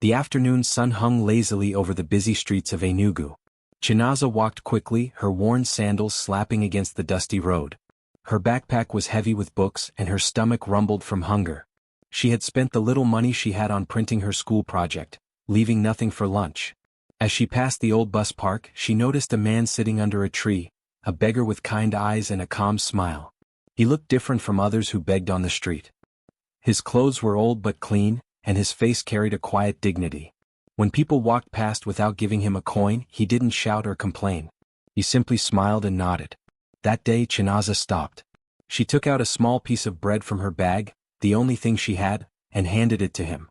The afternoon sun hung lazily over the busy streets of Enugu. Chinaza walked quickly, her worn sandals slapping against the dusty road. Her backpack was heavy with books and her stomach rumbled from hunger. She had spent the little money she had on printing her school project, leaving nothing for lunch. As she passed the old bus park, she noticed a man sitting under a tree, a beggar with kind eyes and a calm smile. He looked different from others who begged on the street. His clothes were old but clean, and his face carried a quiet dignity. When people walked past without giving him a coin, he didn't shout or complain. He simply smiled and nodded. That day Chinaza stopped. She took out a small piece of bread from her bag, the only thing she had, and handed it to him.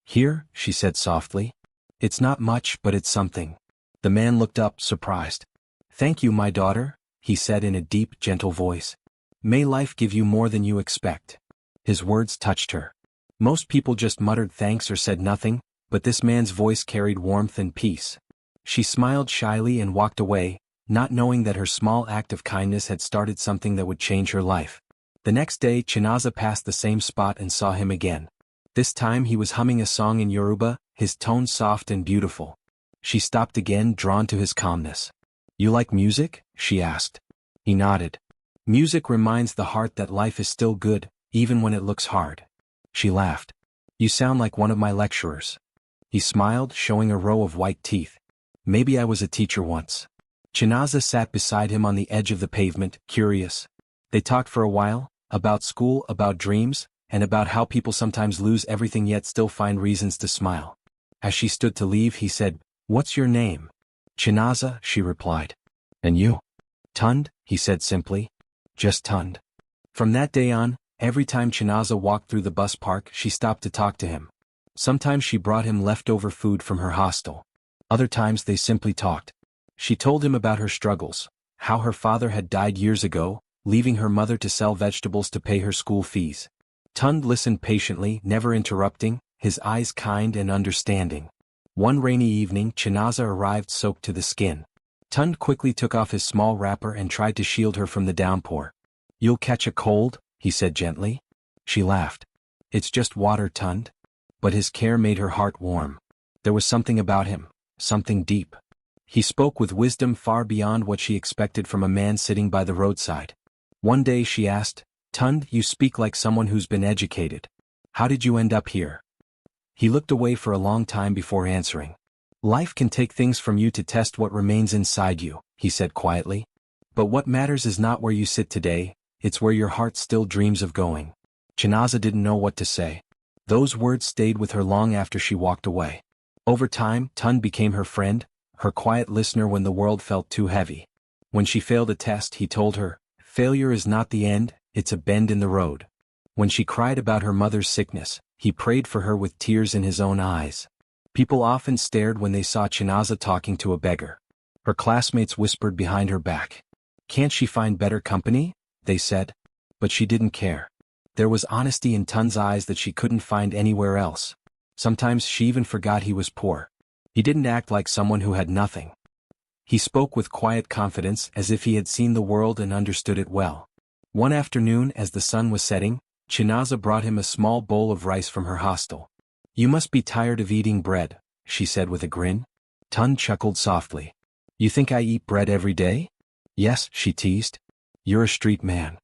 "Here," she said softly. "It's not much, but it's something." The man looked up, surprised. "Thank you, my daughter," he said in a deep, gentle voice. "May life give you more than you expect." His words touched her. Most people just muttered thanks or said nothing, but this man's voice carried warmth and peace. She smiled shyly and walked away, not knowing that her small act of kindness had started something that would change her life. The next day Chinaza passed the same spot and saw him again. This time he was humming a song in Yoruba, his tone soft and beautiful. She stopped again, drawn to his calmness. "You like music?" she asked. He nodded. "Music reminds the heart that life is still good, even when it looks hard." She laughed. "You sound like one of my lecturers." He smiled, showing a row of white teeth. "Maybe I was a teacher once." Chinaza sat beside him on the edge of the pavement, curious. They talked for a while, about school, about dreams, and about how people sometimes lose everything yet still find reasons to smile. As she stood to leave, he said, "What's your name?" "Chinaza," she replied. "And you?" "Tund," he said simply. "Just Tund." From that day on, every time Chinaza walked through the bus park, she stopped to talk to him. Sometimes she brought him leftover food from her hostel. Other times they simply talked. She told him about her struggles, how her father had died years ago, leaving her mother to sell vegetables to pay her school fees. Tund listened patiently, never interrupting, his eyes kind and understanding. One rainy evening Chinaza arrived soaked to the skin. Tund quickly took off his small wrapper and tried to shield her from the downpour. "You'll catch a cold," he said gently. She laughed. "It's just water, Tund." But his care made her heart warm. There was something about him, something deep. He spoke with wisdom far beyond what she expected from a man sitting by the roadside. One day she asked, "Tund, you speak like someone who's been educated. How did you end up here?" He looked away for a long time before answering. "Life can take things from you to test what remains inside you," he said quietly. "But what matters is not where you sit today, it's where your heart still dreams of going." Chinaza didn't know what to say. Those words stayed with her long after she walked away. Over time, Tund became her friend, her quiet listener when the world felt too heavy. When she failed a test, he told her, "Failure is not the end, it's a bend in the road." When she cried about her mother's sickness, he prayed for her with tears in his own eyes. People often stared when they saw Chinaza talking to a beggar. Her classmates whispered behind her back. "Can't she find better company?" they said. But she didn't care. There was honesty in Tund's eyes that she couldn't find anywhere else. Sometimes she even forgot he was poor. He didn't act like someone who had nothing. He spoke with quiet confidence, as if he had seen the world and understood it well. One afternoon, as the sun was setting, Chinaza brought him a small bowl of rice from her hostel. "You must be tired of eating bread," she said with a grin. Tund chuckled softly. "You think I eat bread every day?" "Yes," she teased. "You're a street man."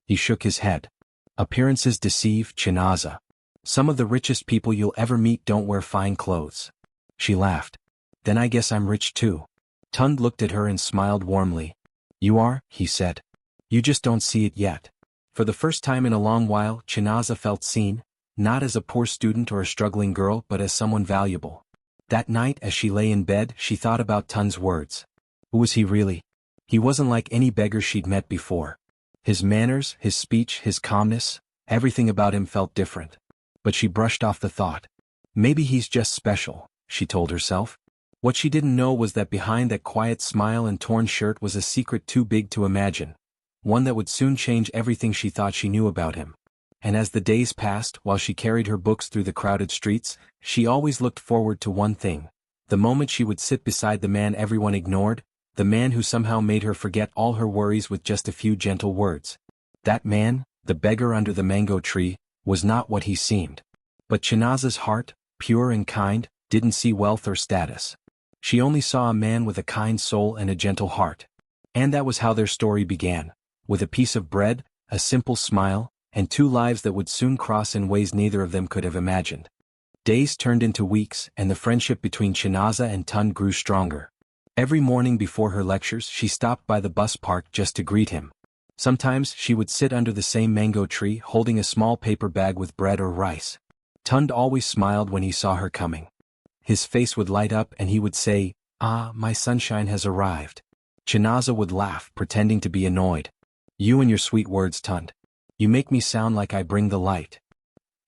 He shook his head. "Appearances deceive, Chinaza. Some of the richest people you'll ever meet don't wear fine clothes." She laughed. "Then I guess I'm rich too." Tund looked at her and smiled warmly. "You are," he said. "You just don't see it yet." For the first time in a long while, Chinaza felt seen, not as a poor student or a struggling girl but as someone valuable. That night as she lay in bed, she thought about Tund's words. Who was he really? He wasn't like any beggar she'd met before. His manners, his speech, his calmness, everything about him felt different. But she brushed off the thought. Maybe he's just special, she told herself. What she didn't know was that behind that quiet smile and torn shirt was a secret too big to imagine. One that would soon change everything she thought she knew about him. And as the days passed, while she carried her books through the crowded streets, she always looked forward to one thing. The moment she would sit beside the man everyone ignored, the man who somehow made her forget all her worries with just a few gentle words. That man, the beggar under the mango tree, was not what he seemed. But Chinaza's heart, pure and kind, didn't see wealth or status. She only saw a man with a kind soul and a gentle heart. And that was how their story began, with a piece of bread, a simple smile, and two lives that would soon cross in ways neither of them could have imagined. Days turned into weeks, and the friendship between Chinaza and Tund grew stronger. Every morning before her lectures she stopped by the bus park just to greet him. Sometimes she would sit under the same mango tree holding a small paper bag with bread or rice. Tund always smiled when he saw her coming. His face would light up and he would say, "Ah, my sunshine has arrived." Chinaza would laugh, pretending to be annoyed. "You and your sweet words, Tund. You make me sound like I bring the light."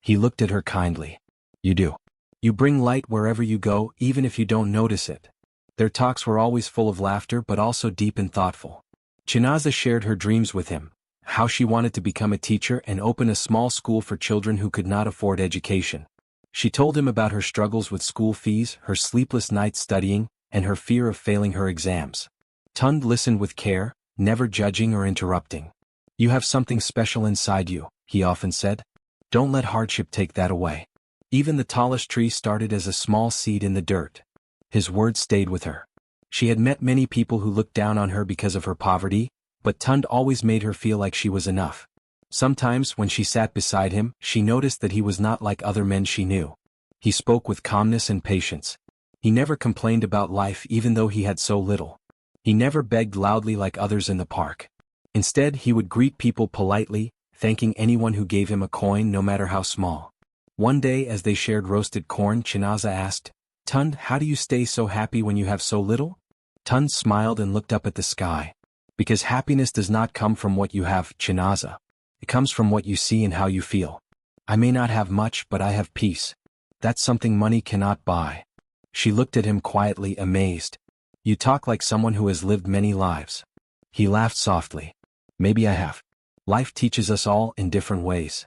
He looked at her kindly. "You do. You bring light wherever you go, even if you don't notice it." Their talks were always full of laughter but also deep and thoughtful. Chinaza shared her dreams with him, how she wanted to become a teacher and open a small school for children who could not afford education. She told him about her struggles with school fees, her sleepless nights studying, and her fear of failing her exams. Tund listened with care, never judging or interrupting. "You have something special inside you," he often said. "Don't let hardship take that away." Even the tallest tree started as a small seed in the dirt. His words stayed with her. She had met many people who looked down on her because of her poverty, but Tund always made her feel like she was enough. Sometimes when she sat beside him, she noticed that he was not like other men she knew. He spoke with calmness and patience. He never complained about life even though he had so little. He never begged loudly like others in the park. Instead, he would greet people politely, thanking anyone who gave him a coin no matter how small. One day as they shared roasted corn, Chinaza asked, "Tund, how do you stay so happy when you have so little?" Tund smiled and looked up at the sky. "Because happiness does not come from what you have, Chinaza. It comes from what you see and how you feel. I may not have much, but I have peace. That's something money cannot buy." She looked at him quietly, amazed. "You talk like someone who has lived many lives." He laughed softly. "Maybe I have. Life teaches us all in different ways."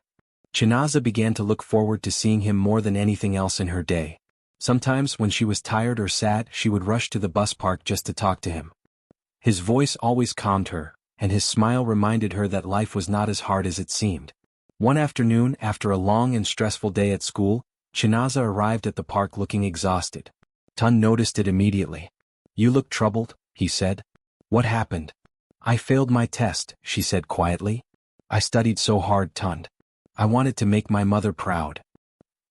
Chinaza began to look forward to seeing him more than anything else in her day. Sometimes when she was tired or sad, she would rush to the bus park just to talk to him. His voice always calmed her, and his smile reminded her that life was not as hard as it seemed. One afternoon, after a long and stressful day at school, Chinaza arrived at the park looking exhausted. Tund noticed it immediately. "You look troubled," he said. "What happened?" "I failed my test," she said quietly. "I studied so hard, Tund. I wanted to make my mother proud."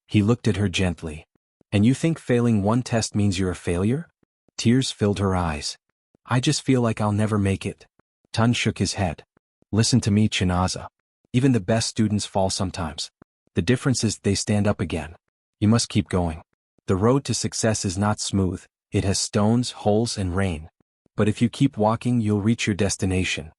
He looked at her gently. "And you think failing one test means you're a failure?" Tears filled her eyes. "I just feel like I'll never make it." Tund shook his head. "Listen to me, Chinaza. Even the best students fall sometimes. The difference is they stand up again. You must keep going. The road to success is not smooth, it has stones, holes, and rain. But if you keep walking, you'll reach your destination."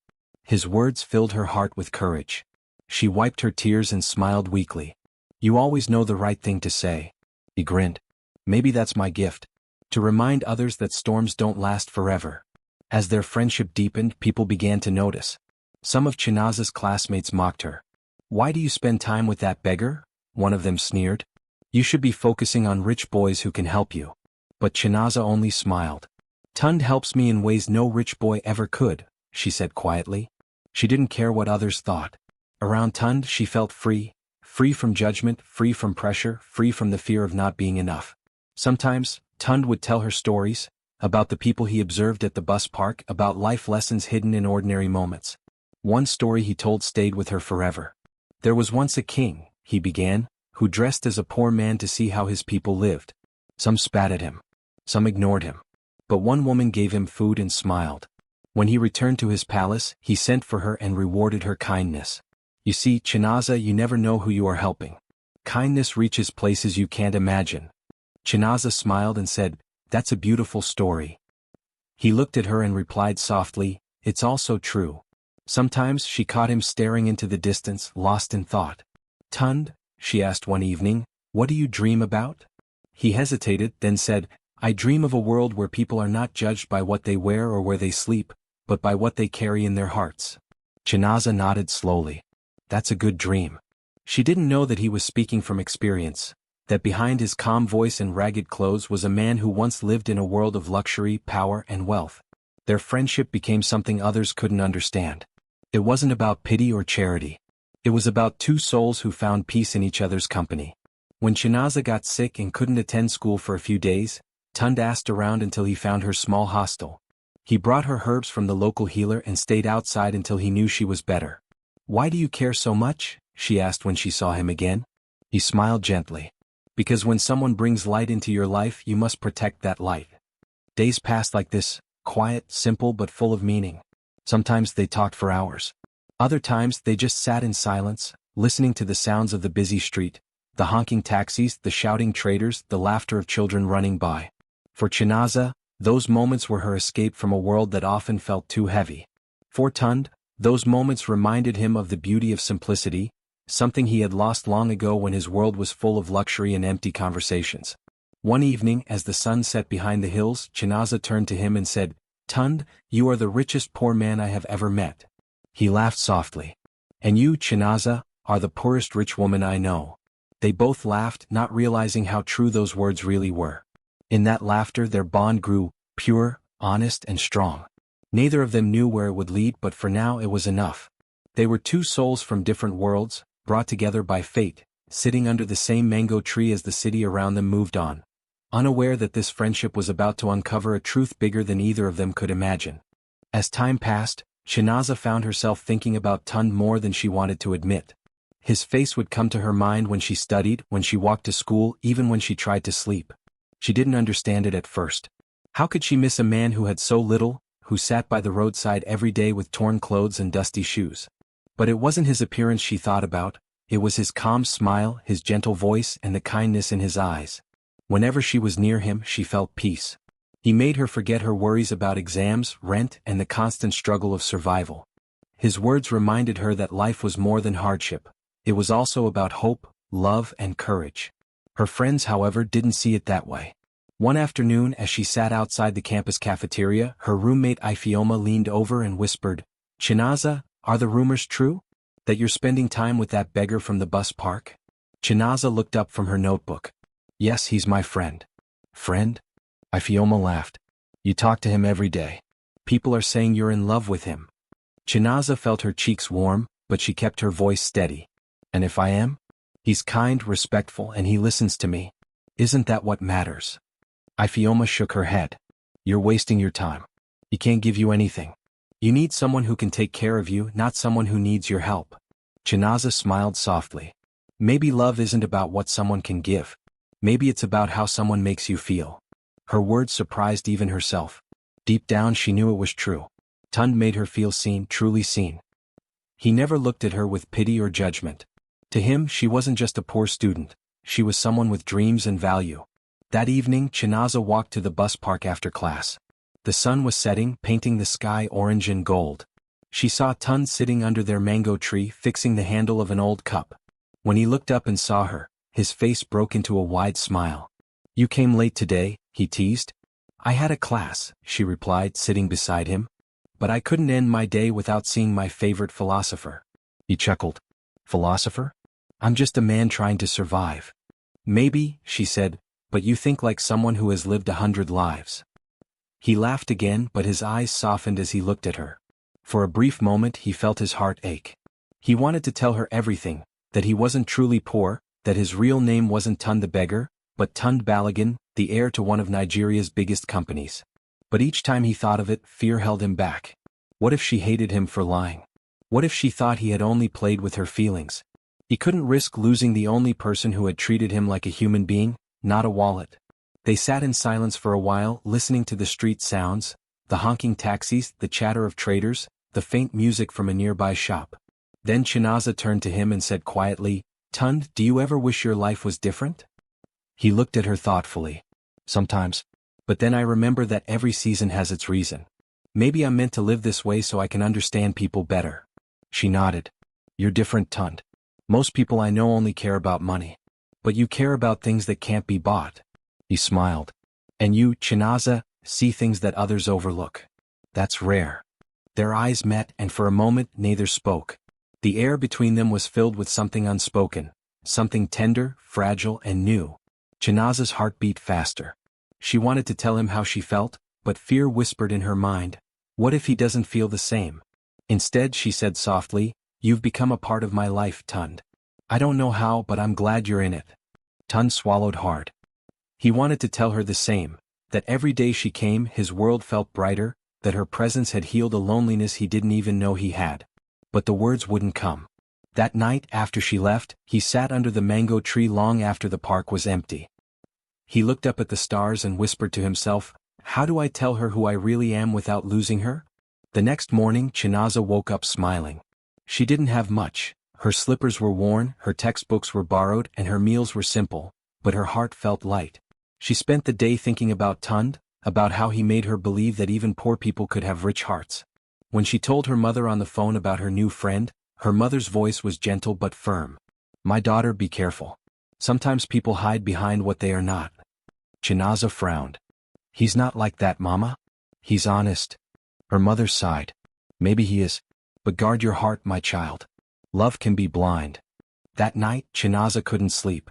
His words filled her heart with courage. She wiped her tears and smiled weakly. "You always know the right thing to say." He grinned. "Maybe that's my gift. To remind others that storms don't last forever." As their friendship deepened, people began to notice. Some of Chinaza's classmates mocked her. "Why do you spend time with that beggar?" one of them sneered. "You should be focusing on rich boys who can help you." But Chinaza only smiled. "Tund helps me in ways no rich boy ever could," she said quietly. She didn't care what others thought. Around Tund she felt free, free from judgment, free from pressure, free from the fear of not being enough. Sometimes, Tund would tell her stories, about the people he observed at the bus park, about life lessons hidden in ordinary moments. One story he told stayed with her forever. "There was once a king," he began, "who dressed as a poor man to see how his people lived. Some spat at him. Some ignored him. But one woman gave him food and smiled. When he returned to his palace, he sent for her and rewarded her kindness." You see, Chinaza, you never know who you are helping. Kindness reaches places you can't imagine. Chinaza smiled and said, "That's a beautiful story." He looked at her and replied softly, "It's also true." Sometimes she caught him staring into the distance, lost in thought. "Tund," she asked one evening, "what do you dream about?" He hesitated, then said, "I dream of a world where people are not judged by what they wear or where they sleep, but by what they carry in their hearts." Chinaza nodded slowly. "That's a good dream." She didn't know that he was speaking from experience, that behind his calm voice and ragged clothes was a man who once lived in a world of luxury, power, and wealth. Their friendship became something others couldn't understand. It wasn't about pity or charity. It was about two souls who found peace in each other's company. When Chinaza got sick and couldn't attend school for a few days, Tund asked around until he found her small hostel. He brought her herbs from the local healer and stayed outside until he knew she was better. "Why do you care so much?" she asked when she saw him again. He smiled gently. "Because when someone brings light into your life, you must protect that light." Days passed like this, quiet, simple but full of meaning. Sometimes they talked for hours. Other times they just sat in silence, listening to the sounds of the busy street, the honking taxis, the shouting traders, the laughter of children running by. For Chinaza, those moments were her escape from a world that often felt too heavy. For Tund, those moments reminded him of the beauty of simplicity, something he had lost long ago when his world was full of luxury and empty conversations. One evening, as the sun set behind the hills, Chinaza turned to him and said, "Tund, you are the richest poor man I have ever met." He laughed softly. "And you, Chinaza, are the poorest rich woman I know." They both laughed, not realizing how true those words really were. In that laughter their bond grew, pure, honest and strong. Neither of them knew where it would lead, but for now it was enough. They were two souls from different worlds, brought together by fate, sitting under the same mango tree as the city around them moved on, unaware that this friendship was about to uncover a truth bigger than either of them could imagine. As time passed, Chinaza found herself thinking about Tund more than she wanted to admit. His face would come to her mind when she studied, when she walked to school, even when she tried to sleep. She didn't understand it at first. How could she miss a man who had so little, who sat by the roadside every day with torn clothes and dusty shoes? But it wasn't his appearance she thought about, it was his calm smile, his gentle voice and the kindness in his eyes. Whenever she was near him, she felt peace. He made her forget her worries about exams, rent, and the constant struggle of survival. His words reminded her that life was more than hardship. It was also about hope, love, and courage. Her friends, however, didn't see it that way. One afternoon, as she sat outside the campus cafeteria, her roommate Ifeoma leaned over and whispered, "Chinaza, are the rumors true? That you're spending time with that beggar from the bus park?" Chinaza looked up from her notebook. "Yes, he's my friend." "Friend?" Ifeoma laughed. "You talk to him every day. People are saying you're in love with him." Chinaza felt her cheeks warm, but she kept her voice steady. "And if I am? He's kind, respectful, and he listens to me. Isn't that what matters?" Ifeoma shook her head. "You're wasting your time. He can't give you anything. You need someone who can take care of you, not someone who needs your help." Chinaza smiled softly. "Maybe love isn't about what someone can give. Maybe it's about how someone makes you feel." Her words surprised even herself. Deep down she knew it was true. Tund made her feel seen, truly seen. He never looked at her with pity or judgment. To him, she wasn't just a poor student, she was someone with dreams and value. That evening, Chinaza walked to the bus park after class. The sun was setting, painting the sky orange and gold. She saw Tund sitting under their mango tree, fixing the handle of an old cup. When he looked up and saw her, his face broke into a wide smile. "You came late today," he teased. "I had a class," she replied, sitting beside him. "But I couldn't end my day without seeing my favorite philosopher." He chuckled. "Philosopher? I'm just a man trying to survive." "Maybe," she said, "but you think like someone who has lived 100 lives." He laughed again, but his eyes softened as he looked at her. For a brief moment he felt his heart ache. He wanted to tell her everything, that he wasn't truly poor, that his real name wasn't Tund the beggar, but Tund Balogun, the heir to one of Nigeria's biggest companies. But each time he thought of it, fear held him back. What if she hated him for lying? What if she thought he had only played with her feelings? He couldn't risk losing the only person who had treated him like a human being, not a wallet. They sat in silence for a while, listening to the street sounds, the honking taxis, the chatter of traders, the faint music from a nearby shop. Then Chinaza turned to him and said quietly, "Tund, do you ever wish your life was different?" He looked at her thoughtfully. "Sometimes. But then I remember that every season has its reason. Maybe I'm meant to live this way so I can understand people better." She nodded. "You're different, Tund. Most people I know only care about money. But you care about things that can't be bought." He smiled. "And you, Chinaza, see things that others overlook. That's rare." Their eyes met, and for a moment neither spoke. The air between them was filled with something unspoken, something tender, fragile, and new. Chinaza's heart beat faster. She wanted to tell him how she felt, but fear whispered in her mind, "What if he doesn't feel the same?" Instead she said softly, "You've become a part of my life, Tund. I don't know how, but I'm glad you're in it." Tund swallowed hard. He wanted to tell her the same, that every day she came his world felt brighter, that her presence had healed a loneliness he didn't even know he had. But the words wouldn't come. That night after she left, he sat under the mango tree long after the park was empty. He looked up at the stars and whispered to himself, "How do I tell her who I really am without losing her?" The next morning Chinaza woke up smiling. She didn't have much. Her slippers were worn, her textbooks were borrowed, and her meals were simple, but her heart felt light. She spent the day thinking about Tund, about how he made her believe that even poor people could have rich hearts. When she told her mother on the phone about her new friend, her mother's voice was gentle but firm. "My daughter, be careful. Sometimes people hide behind what they are not." Chinaza frowned. "He's not like that, Mama. He's honest." Her mother sighed. "Maybe he is. But guard your heart, my child. Love can be blind." That night, Chinaza couldn't sleep.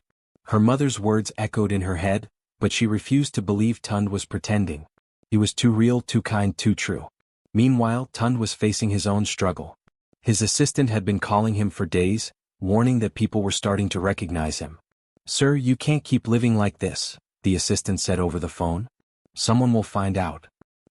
Her mother's words echoed in her head, but she refused to believe Tund was pretending. He was too real, too kind, too true. Meanwhile, Tund was facing his own struggle. His assistant had been calling him for days, warning that people were starting to recognize him. "Sir, you can't keep living like this," the assistant said over the phone. "Someone will find out."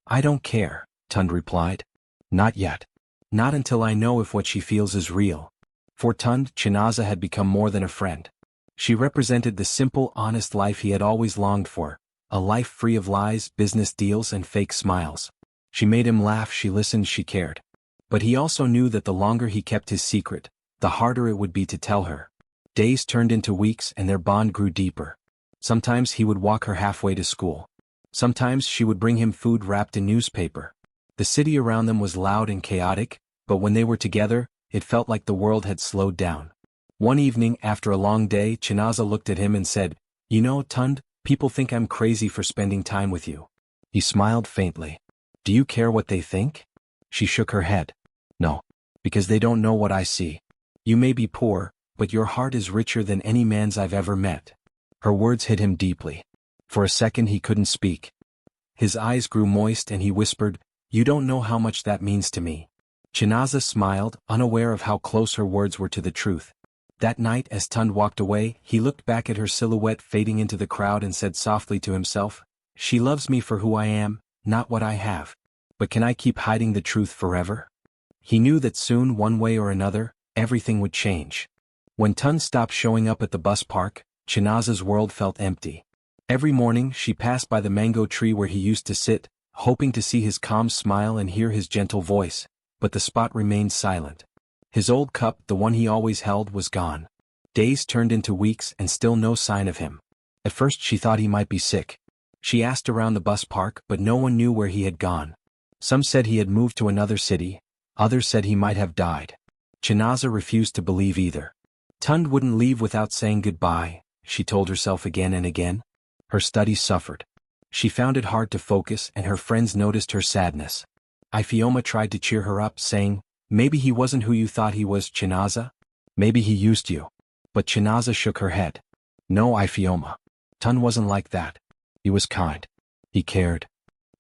"I don't care," Tund replied. "Not yet. Not until I know if what she feels is real." For Tund, Chinaza had become more than a friend. She represented the simple, honest life he had always longed for, a life free of lies, business deals, and fake smiles. She made him laugh, she listened, she cared. But he also knew that the longer he kept his secret, the harder it would be to tell her. Days turned into weeks and their bond grew deeper. Sometimes he would walk her halfway to school. Sometimes she would bring him food wrapped in newspaper. The city around them was loud and chaotic, but when they were together, it felt like the world had slowed down. One evening, after a long day, Chinaza looked at him and said, "You know, Tund, people think I'm crazy for spending time with you." He smiled faintly. "Do you care what they think?" She shook her head. "No. Because they don't know what I see. You may be poor, but your heart is richer than any man's I've ever met." Her words hit him deeply. For a second he couldn't speak. His eyes grew moist and he whispered, "You don't know how much that means to me." Chinaza smiled, unaware of how close her words were to the truth. That night, as Tund walked away, he looked back at her silhouette fading into the crowd and said softly to himself, "She loves me for who I am, not what I have. But can I keep hiding the truth forever?" He knew that soon, one way or another, everything would change. When Tund stopped showing up at the bus park, Chinaza's world felt empty. Every morning, she passed by the mango tree where he used to sit, hoping to see his calm smile and hear his gentle voice, but the spot remained silent. His old cup, the one he always held, was gone. Days turned into weeks and still no sign of him. At first she thought he might be sick. She asked around the bus park, but no one knew where he had gone. Some said he had moved to another city, others said he might have died. Chinaza refused to believe either. Tund wouldn't leave without saying goodbye, she told herself again and again. Her studies suffered. She found it hard to focus and her friends noticed her sadness. Ifeoma tried to cheer her up, saying, "Maybe he wasn't who you thought he was, Chinaza. Maybe he used you." But Chinaza shook her head. "No, Ifeoma. Tund wasn't like that. He was kind. He cared."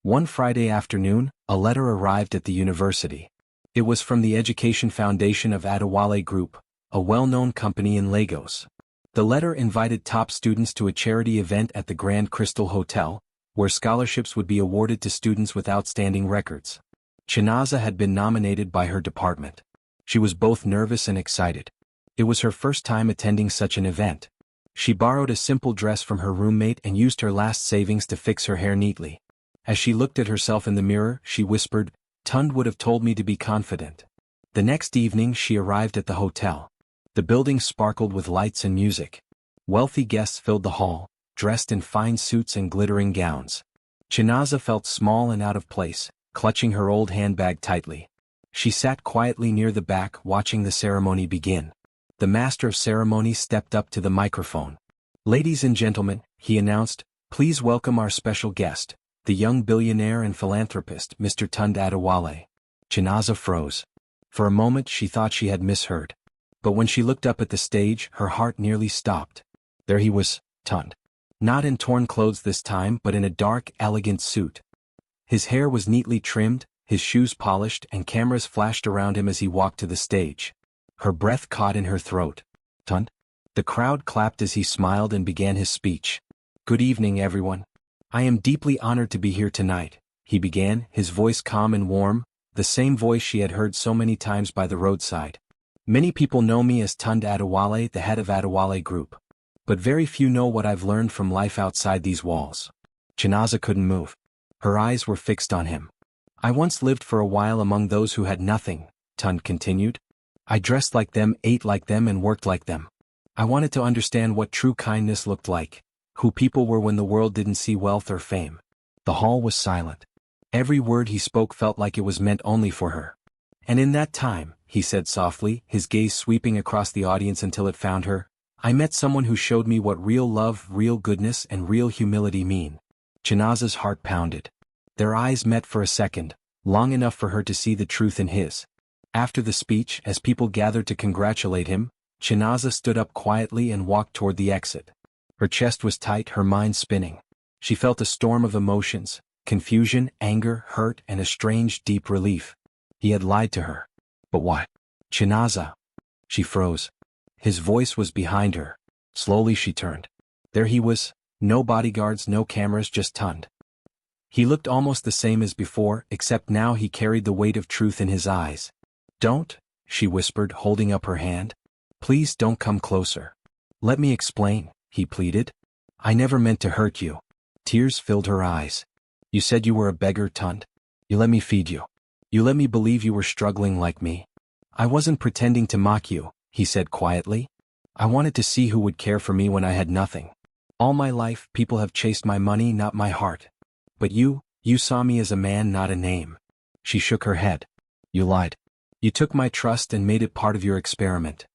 One Friday afternoon, a letter arrived at the university. It was from the Education Foundation of Adewale Group, a well-known company in Lagos. The letter invited top students to a charity event at the Grand Crystal Hotel, where scholarships would be awarded to students with outstanding records. Chinaza had been nominated by her department. She was both nervous and excited. It was her first time attending such an event. She borrowed a simple dress from her roommate and used her last savings to fix her hair neatly. As she looked at herself in the mirror, she whispered, "Tund would have told me to be confident." The next evening she arrived at the hotel. The building sparkled with lights and music. Wealthy guests filled the hall, dressed in fine suits and glittering gowns. Chinaza felt small and out of place, clutching her old handbag tightly. She sat quietly near the back, watching the ceremony begin. The master of ceremonies stepped up to the microphone. "Ladies and gentlemen," he announced, "please welcome our special guest, the young billionaire and philanthropist, Mr. Tund Adewale." Chinaza froze. For a moment she thought she had misheard. But when she looked up at the stage, her heart nearly stopped. There he was, Tund. Not in torn clothes this time, but in a dark, elegant suit. His hair was neatly trimmed, his shoes polished, and cameras flashed around him as he walked to the stage. Her breath caught in her throat. "Tund?" The crowd clapped as he smiled and began his speech. "Good evening, everyone. I am deeply honored to be here tonight," he began, his voice calm and warm, the same voice she had heard so many times by the roadside. "Many people know me as Tund Adewale, the head of Adewale Group. But very few know what I've learned from life outside these walls." Chinaza couldn't move. Her eyes were fixed on him. "I once lived for a while among those who had nothing," Tund continued. "I dressed like them, ate like them, and worked like them. I wanted to understand what true kindness looked like, who people were when the world didn't see wealth or fame." The hall was silent. Every word he spoke felt like it was meant only for her. "And in that time," he said softly, his gaze sweeping across the audience until it found her, "I met someone who showed me what real love, real goodness, and real humility mean." Chinaza's heart pounded. Their eyes met for a second, long enough for her to see the truth in his. After the speech, as people gathered to congratulate him, Chinaza stood up quietly and walked toward the exit. Her chest was tight, her mind spinning. She felt a storm of emotions, confusion, anger, hurt, and a strange, deep relief. He had lied to her. But why? "Chinaza." She froze. His voice was behind her. Slowly she turned. There he was, no bodyguards, no cameras, just Tund. He looked almost the same as before, except now he carried the weight of truth in his eyes. "Don't," she whispered, holding up her hand. "Please don't come closer. Let me explain," he pleaded. "I never meant to hurt you." Tears filled her eyes. "You said you were a beggar, Tund. You let me feed you. You let me believe you were struggling like me. I wasn't pretending to mock you," he said quietly. "I wanted to see who would care for me when I had nothing. All my life, people have chased my money, not my heart. But you saw me as a man, not a name." She shook her head. "You lied. You took my trust and made it part of your experiment."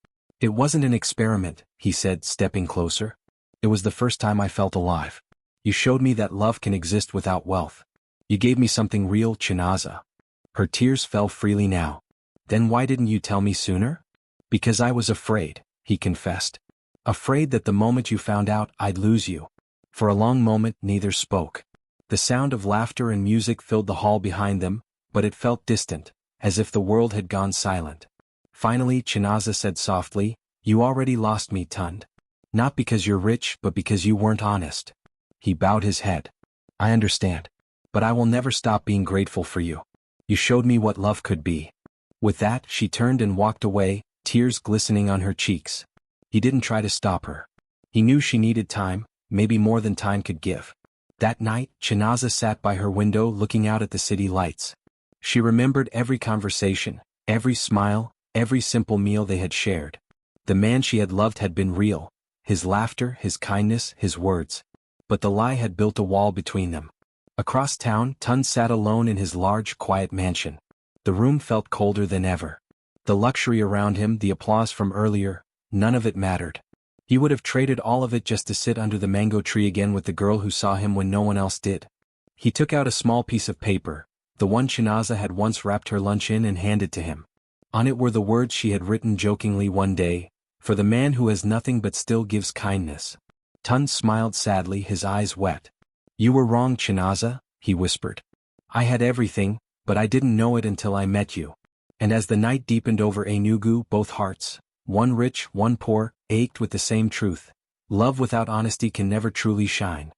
"It wasn't an experiment," he said, stepping closer. "It was the first time I felt alive. You showed me that love can exist without wealth. You gave me something real, Chinaza." Her tears fell freely now. "Then why didn't you tell me sooner?" "Because I was afraid," he confessed. "Afraid that the moment you found out, I'd lose you." For a long moment, neither spoke. The sound of laughter and music filled the hall behind them, but it felt distant, as if the world had gone silent. Finally, Chinaza said softly, "You already lost me, Tund. Not because you're rich, but because you weren't honest." He bowed his head. "I understand. But I will never stop being grateful for you. You showed me what love could be." With that, she turned and walked away, tears glistening on her cheeks. He didn't try to stop her. He knew she needed time, maybe more than time could give. That night, Chinaza sat by her window looking out at the city lights. She remembered every conversation, every smile, every simple meal they had shared. The man she had loved had been real, his laughter, his kindness, his words. But the lie had built a wall between them. Across town, Tund sat alone in his large, quiet mansion. The room felt colder than ever. The luxury around him, the applause from earlier, none of it mattered. He would have traded all of it just to sit under the mango tree again with the girl who saw him when no one else did. He took out a small piece of paper, the one Chinaza had once wrapped her lunch in, and handed to him. On it were the words she had written jokingly one day, "For the man who has nothing but still gives kindness." Tund smiled sadly, his eyes wet. "You were wrong, Chinaza," he whispered. "I had everything, but I didn't know it until I met you." And as the night deepened over Enugu, both hearts, one rich, one poor, ached with the same truth. Love without honesty can never truly shine.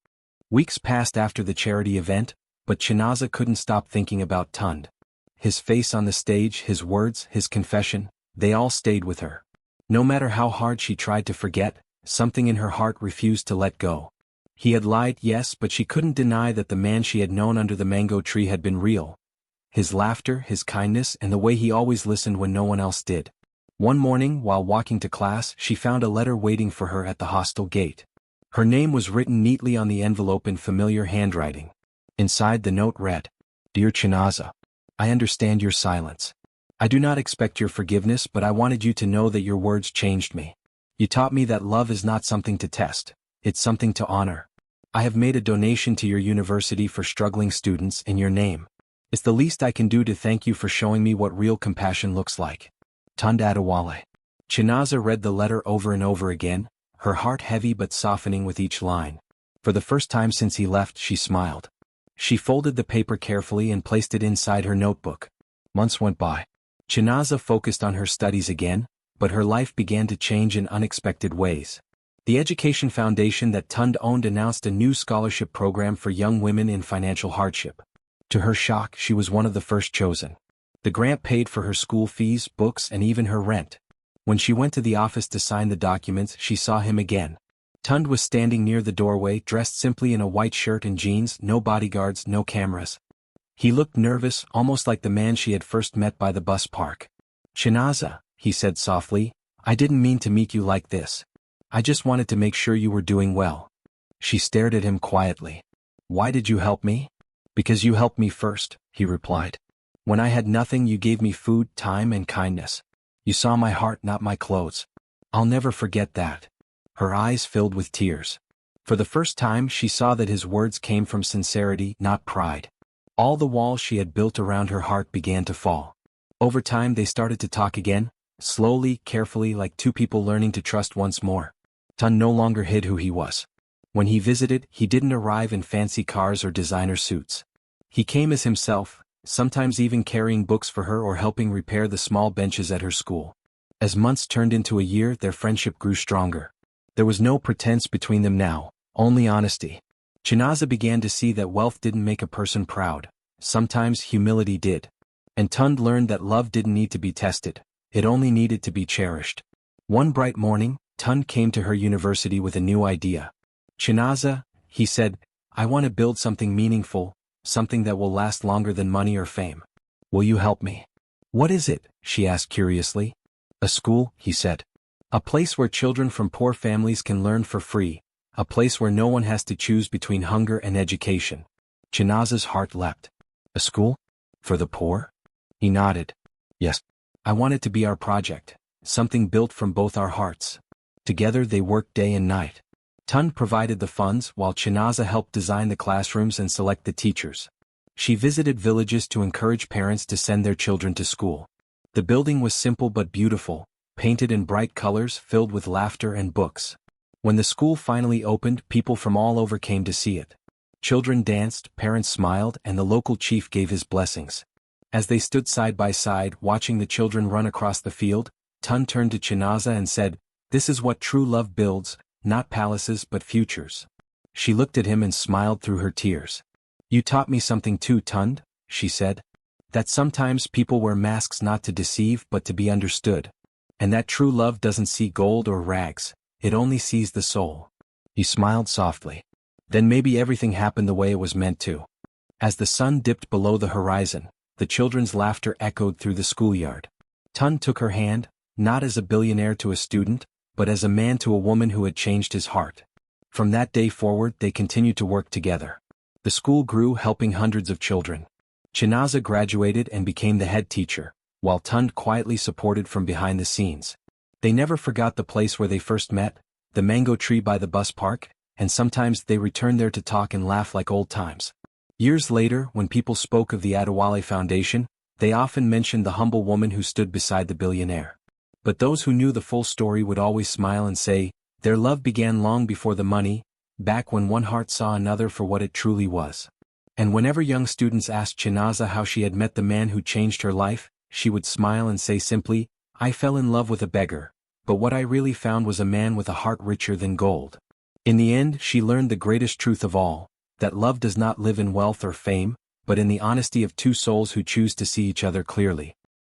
Weeks passed after the charity event, but Chinaza couldn't stop thinking about Tund. His face on the stage, his words, his confession, they all stayed with her. No matter how hard she tried to forget, something in her heart refused to let go. He had lied, yes, but she couldn't deny that the man she had known under the mango tree had been real. His laughter, his kindness, and the way he always listened when no one else did. One morning, while walking to class, she found a letter waiting for her at the hostel gate. Her name was written neatly on the envelope in familiar handwriting. Inside, the note read, "Dear Chinaza, I understand your silence. I do not expect your forgiveness, but I wanted you to know that your words changed me. You taught me that love is not something to test, it's something to honor. I have made a donation to your university for struggling students in your name. It's the least I can do to thank you for showing me what real compassion looks like. Tund Adewale." Chinaza read the letter over and over again, her heart heavy but softening with each line. For the first time since he left, she smiled. She folded the paper carefully and placed it inside her notebook. Months went by. Chinaza focused on her studies again, but her life began to change in unexpected ways. The education foundation that Tund owned announced a new scholarship program for young women in financial hardship. To her shock, she was one of the first chosen. The grant paid for her school fees, books, and even her rent. When she went to the office to sign the documents, she saw him again. Tund was standing near the doorway, dressed simply in a white shirt and jeans, no bodyguards, no cameras. He looked nervous, almost like the man she had first met by the bus park. "Chinaza," he said softly, "I didn't mean to meet you like this. I just wanted to make sure you were doing well." She stared at him quietly. "Why did you help me?" "Because you helped me first," he replied. "When I had nothing, you gave me food, time, and kindness. You saw my heart, not my clothes. I'll never forget that." Her eyes filled with tears. For the first time, she saw that his words came from sincerity, not pride. All the walls she had built around her heart began to fall. Over time, they started to talk again, slowly, carefully, like two people learning to trust once more. Tund no longer hid who he was. When he visited, he didn't arrive in fancy cars or designer suits. He came as himself, sometimes even carrying books for her or helping repair the small benches at her school. As months turned into a year, their friendship grew stronger. There was no pretense between them now, only honesty. Chinaza began to see that wealth didn't make a person proud. Sometimes humility did. And Tund learned that love didn't need to be tested. It only needed to be cherished. One bright morning, Tund came to her university with a new idea. "Chinaza," he said, "I want to build something meaningful, something that will last longer than money or fame. Will you help me?" "What is it?" she asked curiously. "A school," he said. "A place where children from poor families can learn for free, a place where no one has to choose between hunger and education." Chinaza's heart leapt. "A school? For the poor?" He nodded. "Yes. I want it to be our project, something built from both our hearts." Together they worked day and night. Tund provided the funds while Chinaza helped design the classrooms and select the teachers. She visited villages to encourage parents to send their children to school. The building was simple but beautiful, painted in bright colors, filled with laughter and books. When the school finally opened, people from all over came to see it. Children danced, parents smiled, and the local chief gave his blessings. As they stood side by side, watching the children run across the field, Tund turned to Chinaza and said, "This is what true love builds, not palaces but futures." She looked at him and smiled through her tears. "You taught me something too, Tund," she said. "That sometimes people wear masks not to deceive but to be understood. And that true love doesn't see gold or rags, it only sees the soul." He smiled softly. Then maybe everything happened the way it was meant to. As the sun dipped below the horizon, the children's laughter echoed through the schoolyard. Tund took her hand, not as a billionaire to a student, but as a man to a woman who had changed his heart. From that day forward, they continued to work together. The school grew, helping hundreds of children. Chinaza graduated and became the head teacher, while Tund quietly supported from behind the scenes. They never forgot the place where they first met, the mango tree by the bus park, and sometimes they returned there to talk and laugh like old times. Years later, when people spoke of the Adewale Foundation, they often mentioned the humble woman who stood beside the billionaire. But those who knew the full story would always smile and say, their love began long before the money, back when one heart saw another for what it truly was. And whenever young students asked Chinaza how she had met the man who changed her life, she would smile and say simply, "I fell in love with a beggar, but what I really found was a man with a heart richer than gold." In the end, she learned the greatest truth of all, that love does not live in wealth or fame, but in the honesty of two souls who choose to see each other clearly.